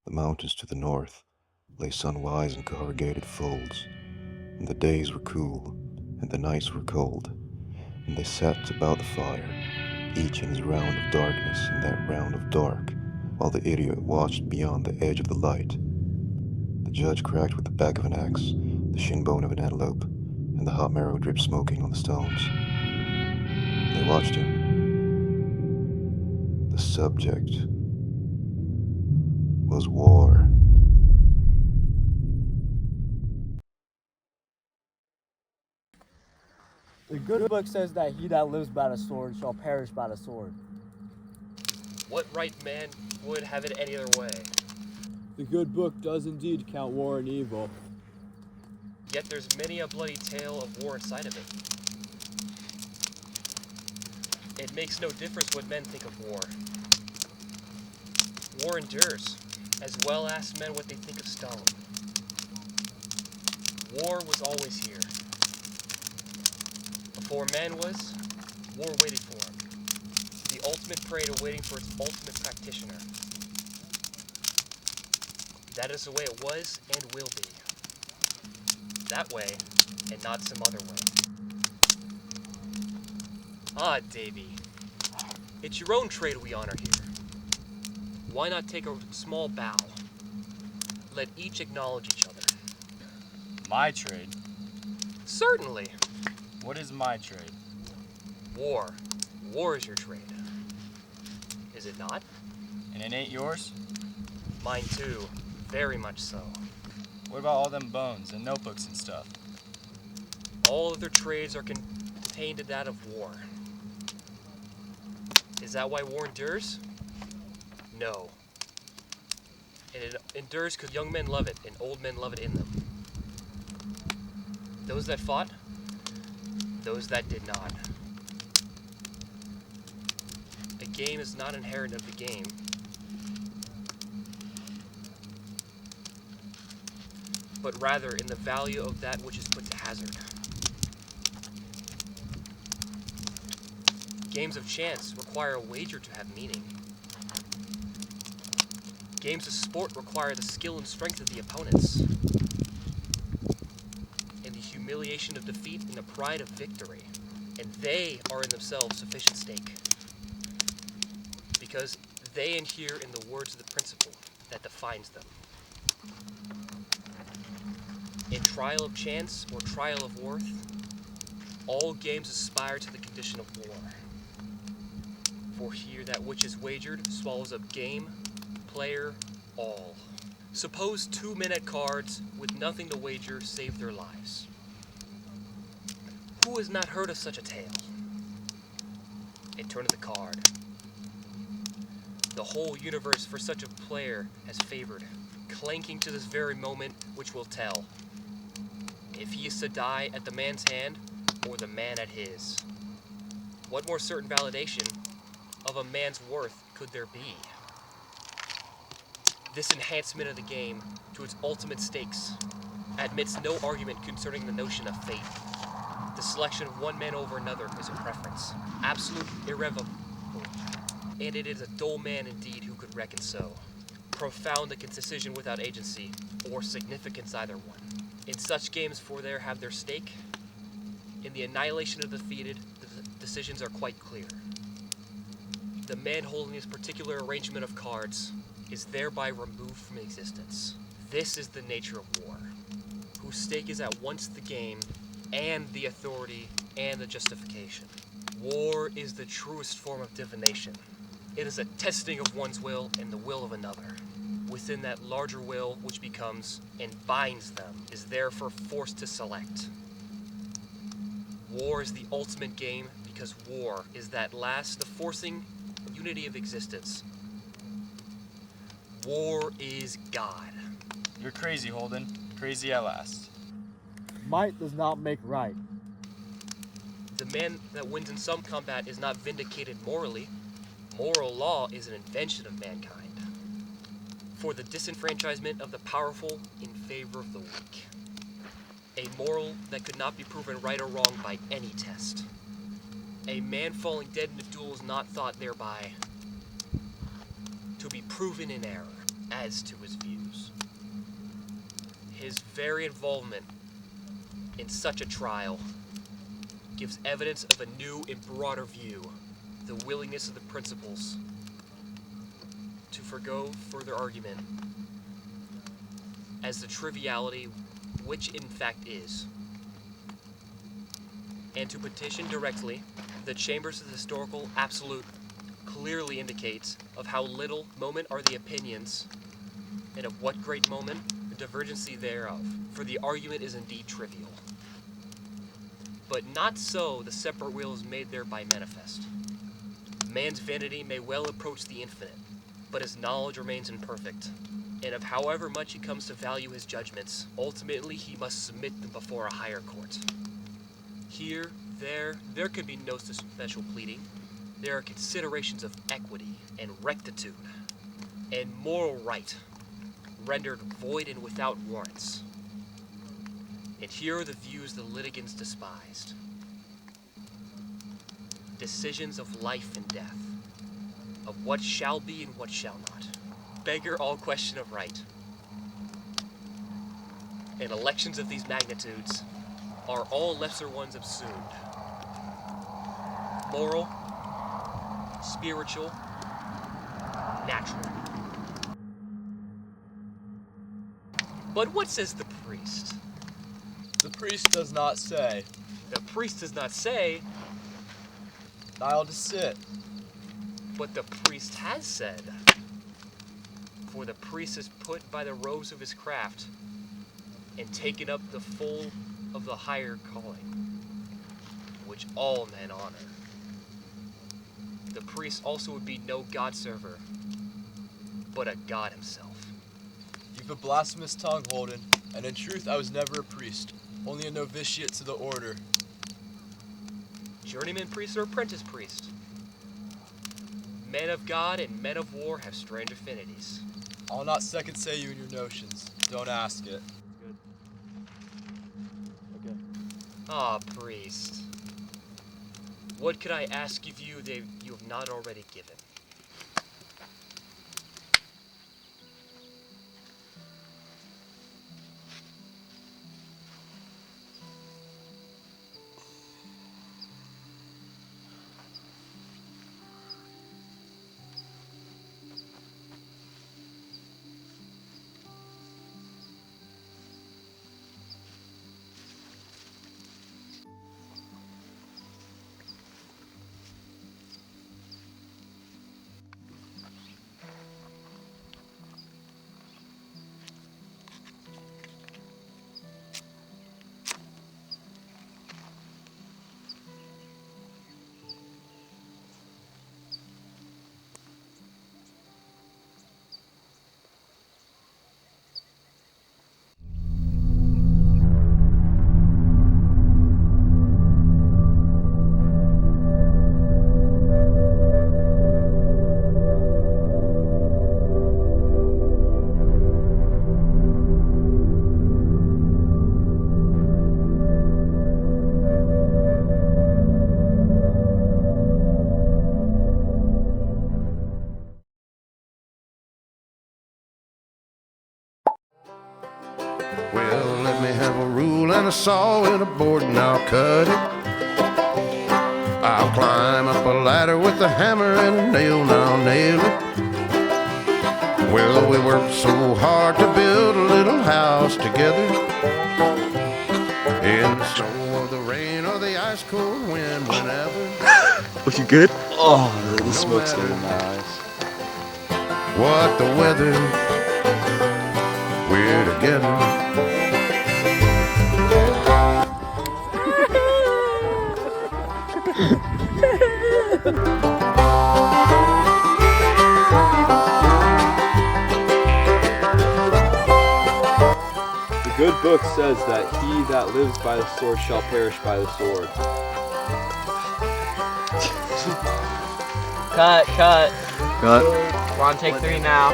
The mountains to the north lay sunwise in corrugated folds, and the days were cool, and the nights were cold, and they sat about the fire, each in his round of darkness in that round of dark, while the idiot watched beyond the edge of the light. The judge cracked with the back of an axe, the shin bone of an antelope, and the hot marrow dripped smoking on the stones. They watched him. The subject was war. The good book says that he that lives by the sword shall perish by the sword. What right man would have it any other way? The good book does indeed count war and evil. Yet there's many a bloody tale of war inside of it. It makes no difference what men think of war. War endures, as well ask men what they think of stone. War was always here. Before man was, war waited for him. The ultimate prey to waiting for its ultimate practitioner. That is the way it was and will be. That way, and not some other way. Ah, Davy. It's your own trade we honor here. Why not take a small bow? Let each acknowledge each other. My trade? Certainly. What is my trade? War. War is your trade. Is it not? And it ain't yours? Mine too. Very much so. What about all them bones and notebooks and stuff? All other trades are contained in that of war. Is that why war endures? No. And it endures because young men love it and old men love it in them. Those that fought, those that did not. A game is not inherent of the game. But rather in the value of that which is put to hazard. Games of chance require a wager to have meaning. Games of sport require the skill and strength of the opponents, and the humiliation of defeat and the pride of victory. And they are in themselves sufficient stake, because they adhere in the words of the principle that defines them. In trial of chance or trial of worth, all games aspire to the condition of war. For here that which is wagered swallows up game, player, all. Suppose two men at cards with nothing to wager save their lives. Who has not heard of such a tale? A turn of the card. The whole universe for such a player has favored, clanking to this very moment which will tell if he is to die at the man's hand or the man at his. What more certain validation of a man's worth could there be? This enhancement of the game to its ultimate stakes admits no argument concerning the notion of fate. The selection of one man over another is a preference, absolute, irrevocable, and it is a dull man indeed who could reckon so. Profound against decision without agency, or significance either one. In such games, for there have their stake, in the annihilation of the defeated, the decisions are quite clear. The man holding this particular arrangement of cards is thereby removed from existence. This is the nature of war, whose stake is at once the game and the authority and the justification. War is the truest form of divination. It is a testing of one's will and the will of another. Within that larger will which becomes and binds them is therefore forced to select. War is the ultimate game because war is that last, the forcing unity of existence. War is God. You're crazy, Holden. Crazy at last. Might does not make right. The man that wins in some combat is not vindicated morally. Moral law is an invention of mankind for the disenfranchisement of the powerful in favor of the weak. A moral that could not be proven right or wrong by any test. A man falling dead in a duel is not thought thereby to be proven in error. adds to his views. His very involvement in such a trial gives evidence of a new and broader view, the willingness of the principals to forgo further argument as the triviality which in fact is, and to petition directly the chambers of the historical absolute clearly indicates of how little moment are the opinions, and of what great moment the divergency thereof, for the argument is indeed trivial. But not so the separate will is made thereby manifest. Man's vanity may well approach the infinite, but his knowledge remains imperfect, and of however much he comes to value his judgments, ultimately he must submit them before a higher court. Here, there can be no special pleading. There are considerations of equity and rectitude and moral right rendered void and without warrants. And here are the views the litigants despised. Decisions of life and death, of what shall be and what shall not, beggar all question of right. And elections of these magnitudes are all lesser ones assumed. Moral, spiritual, natural. But what says the priest? The priest does not say, The priest does not say, "Thou to sit." but the priest has said. For the priest is put by the robes of his craft and taken up the full of the higher calling, which all men honor. The priest also would be no God server, but a God himself. You've a blasphemous tongue, Holden, and in truth I was never a priest, only a novitiate to the order. Journeyman priest or apprentice priest? Men of God and men of war have strange affinities. I'll not second say you in your notions. Don't ask it. Ah, priest. What could I ask of you that you have not already given? Well, let me have a rule and a saw and a board and I'll cut it. I'll climb up a ladder with a hammer and a nail and I'll nail it. Well, we worked so hard to build a little house together. In the snow or the rain or the ice cold wind, whenever. Was you good? Oh, the smoke's getting in my eyes. What the weather, we're together. The good book says that he that lives by the sword shall perish by the sword. Cut. We're on take 3 now.